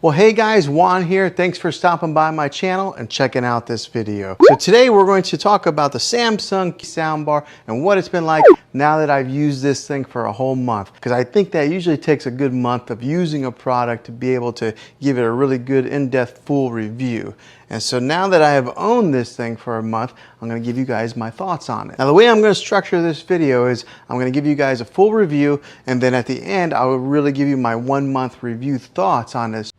Well, hey guys, Juan here. Thanks for stopping by my channel and checking out this video. So today we're going to talk about the Samsung soundbar and what it's been like now that I've used this thing for a whole month. Because I think that usually takes a good month of using a product to be able to give it a really good in-depth full review. And so now that I have owned this thing for a month, I'm going to give you guys my thoughts on it. Now the way I'm going to structure this video is I'm going to give you guys a full review, and then at the end I will really give you my 1 month review thoughts on this.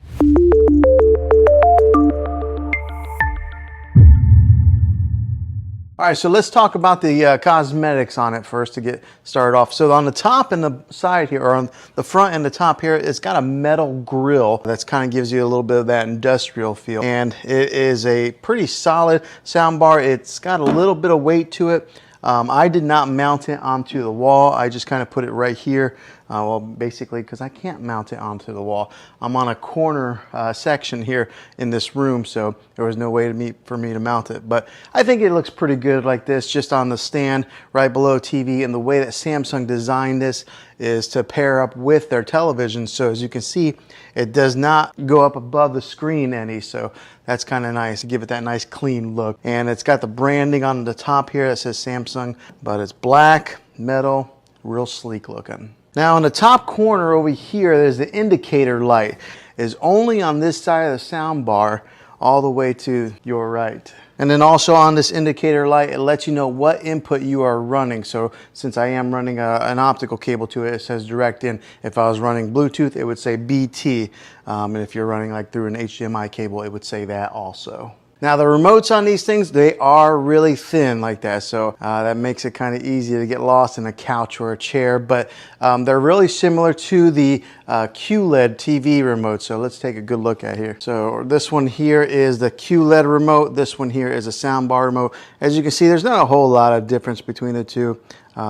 All right, so let's talk about the cosmetics on it first to get started off. So on the top and the side here, or on the front and the top here, it's got a metal grill that's kind of gives you a little bit of that industrial feel. And it is a pretty solid soundbar. It's got a little bit of weight to it. I did not mount it onto the wall. I just kind of put it right here. Well, basically, because I can't mount it onto the wall. I'm on a corner section here in this room, so there was no way for me to mount it. But I think it looks pretty good like this, just on the stand right below TV. And the way that Samsung designed this is to pair up with their television. So as you can see, it does not go up above the screen any. So that's kind of nice to give it that nice clean look. And it's got the branding on the top here that says Samsung, but it's black, metal, real sleek looking. Now in the top corner over here, there's the indicator light. It's only on this side of the sound bar all the way to your right. And then also on this indicator light, it lets you know what input you are running. So since I am running an optical cable to it, it says direct in. If I was running Bluetooth, it would say BT. And if you're running like through an HDMI cable, it would say that also. Now the remotes on these things, they are really thin like that, so that makes it kind of easy to get lost in a couch or a chair, but they're really similar to the QLED TV remote. So let's take a good look at here. So this one here is the QLED remote, this one here is a soundbar remote. As you can see, there's not a whole lot of difference between the two.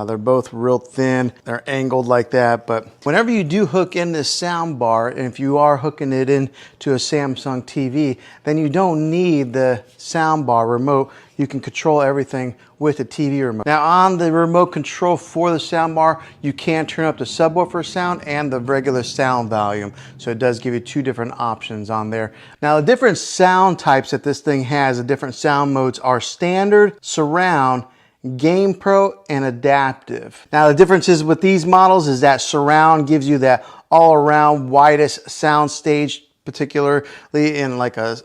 They're both real thin, they're angled like that, but whenever you do hook in this sound bar, and if you are hooking it into a Samsung TV, then you don't need the sound bar remote. You can control everything with the TV remote. Now on the remote control for the sound bar, you can turn up the subwoofer sound and the regular sound volume. So it does give you two different options on there. Now the different sound types that this thing has, the different sound modes are standard, surround, Game Pro, and adaptive. Now the differences with these models is that surround gives you that all-around widest sound stage, particularly in like a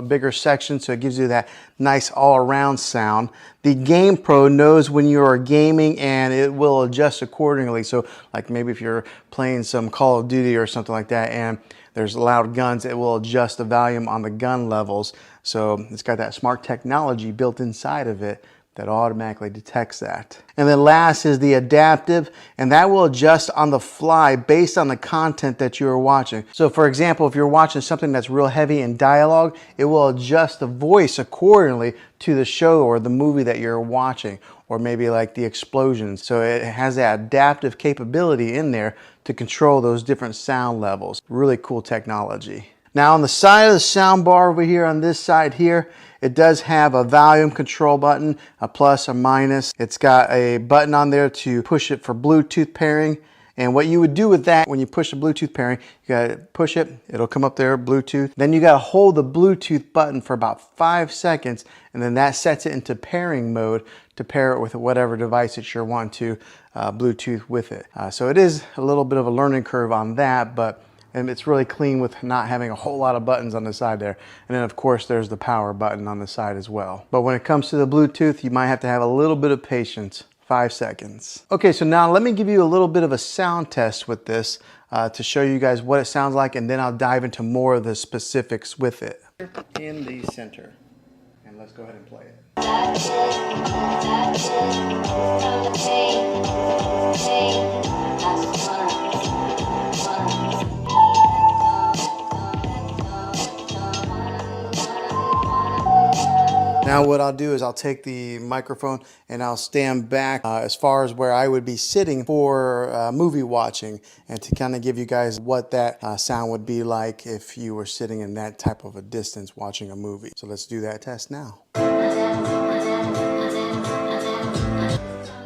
bigger section, so it gives you that nice all-around sound. The Game Pro knows when you are gaming and it will adjust accordingly. So like maybe if you're playing some Call of Duty or something like that and there's loud guns, it will adjust the volume on the gun levels. So it's got that smart technology built inside of it that automatically detects that. And then last is the adaptive, and that will adjust on the fly based on the content that you are watching. So for example, if you're watching something that's real heavy in dialogue, it will adjust the voice accordingly to the show or the movie that you're watching, or maybe like the explosions. So it has that adaptive capability in there to control those different sound levels. Really cool technology. Now on the side of the sound bar over here, on this side here, it does have a volume control button, a plus, a minus. It's got a button on there to push it for Bluetooth pairing. And what you would do with that, when you push the Bluetooth pairing, you gotta push it, it'll come up there, Bluetooth. Then you gotta hold the Bluetooth button for about 5 seconds, and then that sets it into pairing mode to pair it with whatever device that you're wanting to Bluetooth with it. So it is a little bit of a learning curve on that, but and it's really clean with not having a whole lot of buttons on the side there. And then of course there's the power button on the side as well. But when it comes to the Bluetooth, you might have to have a little bit of patience. 5 seconds. Okay, so now let me give you a little bit of a sound test with this to show you guys what it sounds like, and then I'll dive into more of the specifics with it. In the center. And let's go ahead and play it. Now what I'll do is I'll take the microphone and I'll stand back as far as where I would be sitting for movie watching, and to kind of give you guys what that sound would be like if you were sitting in that type of a distance watching a movie. So let's do that test now.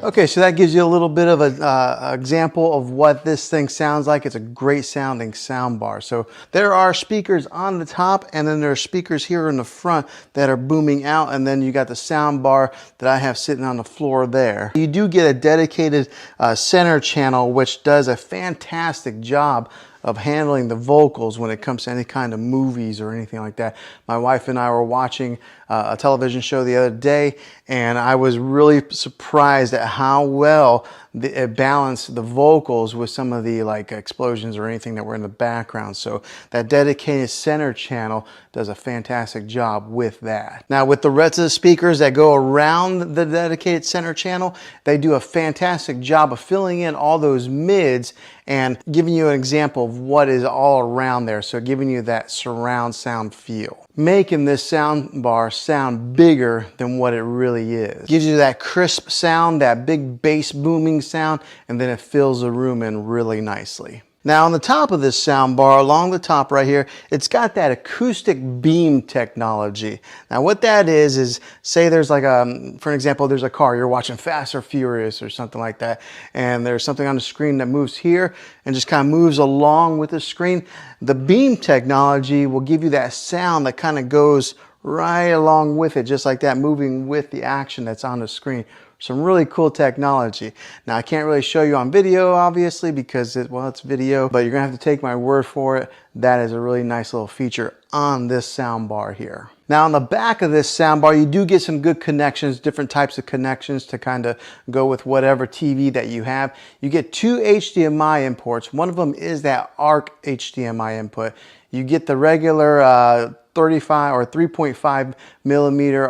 Okay, so that gives you a little bit of an example of what this thing sounds like. It's a great sounding sound bar. So there are speakers on the top, and then there are speakers here in the front that are booming out, and then you got the sound bar that I have sitting on the floor there. You do get a dedicated center channel, which does a fantastic job of handling the vocals when it comes to any kind of movies or anything like that. My wife and I were watching a television show the other day, and I was really surprised at how well it balanced the vocals with some of the like explosions or anything that were in the background. So that dedicated center channel does a fantastic job with that. Now with the rest of the speakers that go around the dedicated center channel, they do a fantastic job of filling in all those mids and giving you an example of what is all around there. So giving you that surround sound feel, making this sound bar sound bigger than what it really is. Gives you that crisp sound, that big bass booming sound, and then it fills the room in really nicely. Now on the top of this sound bar, along the top right here, it's got that acoustic beam technology. Now what that is say there's like for an example, there's a car, you're watching Fast or Furious or something like that, and there's something on the screen that moves here and just kind of moves along with the screen. The beam technology will give you that sound that kind of goes right along with it, just like that, moving with the action that's on the screen. Some really cool technology. Now I can't really show you on video obviously because it's video, but you're gonna have to take my word for it. That is a really nice little feature on this sound bar here. Now on the back of this sound bar, you do get some good connections, different types of connections to kind of go with whatever TV that you have. You get two HDMI imports. One of them is that ARC HDMI input. You get the regular 35 or 3.5 millimeter,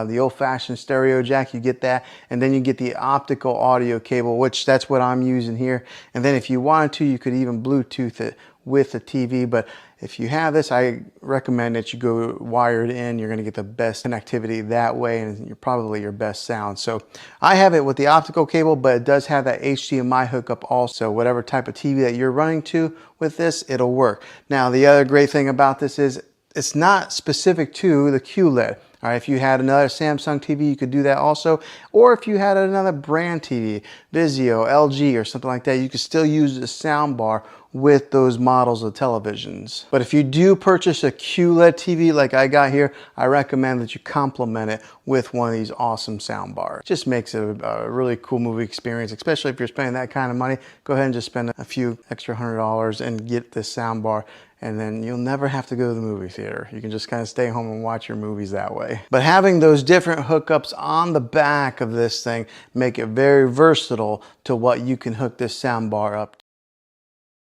the old-fashioned stereo jack, you get that, and then you get the optical audio cable, which that's what I'm using here. And then if you wanted to, you could even Bluetooth it with the TV, but if you have this, I recommend that you go wired in. You're going to get the best connectivity that way, and you're probably your best sound. So I have it with the optical cable, but it does have that HDMI hookup also. Whatever type of TV that you're running to with this, it'll work. Now the other great thing about this is it's not specific to the QLED. All right, if you had another Samsung TV, you could do that also. Or if you had another brand TV, Vizio, LG, or something like that, you could still use the soundbar with those models of televisions. But if you do purchase a QLED TV like I got here, I recommend that you complement it with one of these awesome soundbars. Just makes it a really cool movie experience, especially if you're spending that kind of money. Go ahead and just spend a few extra $100 and get this soundbar, and then you'll never have to go to the movie theater. You can just kind of stay home and watch your movies that way. But having those different hookups on the back of this thing make it very versatile to what you can hook this soundbar up to.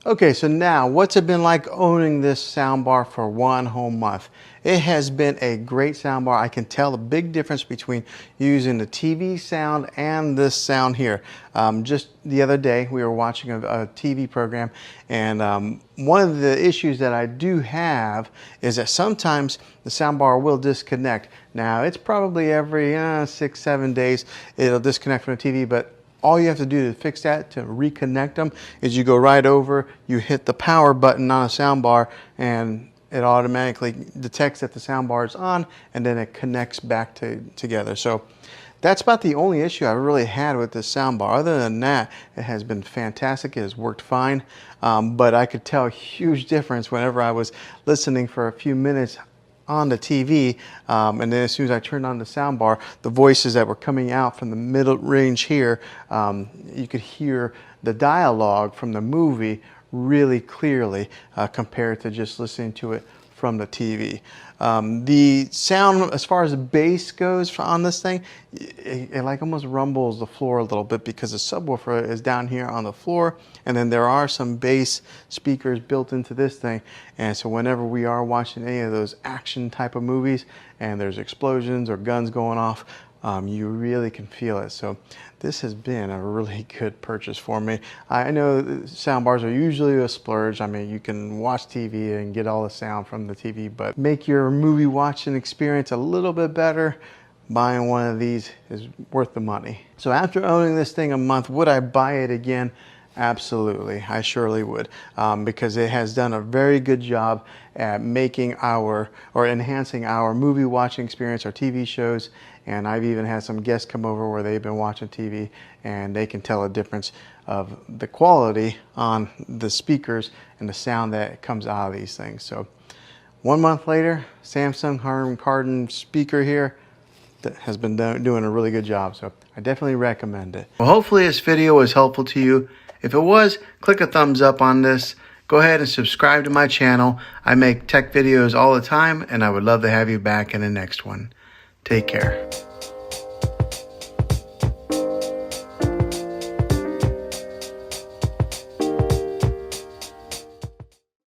Okay, so now what's it been like owning this soundbar for one whole month? It has been a great soundbar. I can tell the big difference between using the TV sound and this sound here. Just the other day, we were watching a TV program, and one of the issues that I do have is that sometimes the soundbar will disconnect. Now, it's probably every 6-7 days it'll disconnect from the TV, but all you have to do to fix that, to reconnect them, is you go right over, you hit the power button on a soundbar, and it automatically detects that the soundbar is on, and then it connects back together. So that's about the only issue I've really had with this soundbar. Other than that, it has been fantastic. It has worked fine, but I could tell a huge difference whenever I was listening for a few minutes on the TV, and then as soon as I turned on the soundbar, the voices that were coming out from the middle range here, you could hear the dialogue from the movie really clearly compared to just listening to it from the TV. The sound, as far as the bass goes on this thing, it like almost rumbles the floor a little bit because the subwoofer is down here on the floor, and then there are some bass speakers built into this thing. And so whenever we are watching any of those action type of movies and there's explosions or guns going off, you really can feel it. So this has been a really good purchase for me. I know soundbars are usually a splurge. I mean, you can watch TV and get all the sound from the TV, but make your movie watching experience a little bit better, buying one of these is worth the money. So after owning this thing a month, would I buy it again? Absolutely, I surely would, because it has done a very good job at making our, or enhancing our movie watching experience, our TV shows, and I've even had some guests come over where they've been watching TV and they can tell a difference of the quality on the speakers and the sound that comes out of these things. So 1 month later, Samsung Harman Kardon speaker here that has been doing a really good job, so I definitely recommend it. Well, hopefully this video was helpful to you. If it was, click a thumbs up on this. Go ahead and subscribe to my channel. I make tech videos all the time, and I would love to have you back in the next one. Take care.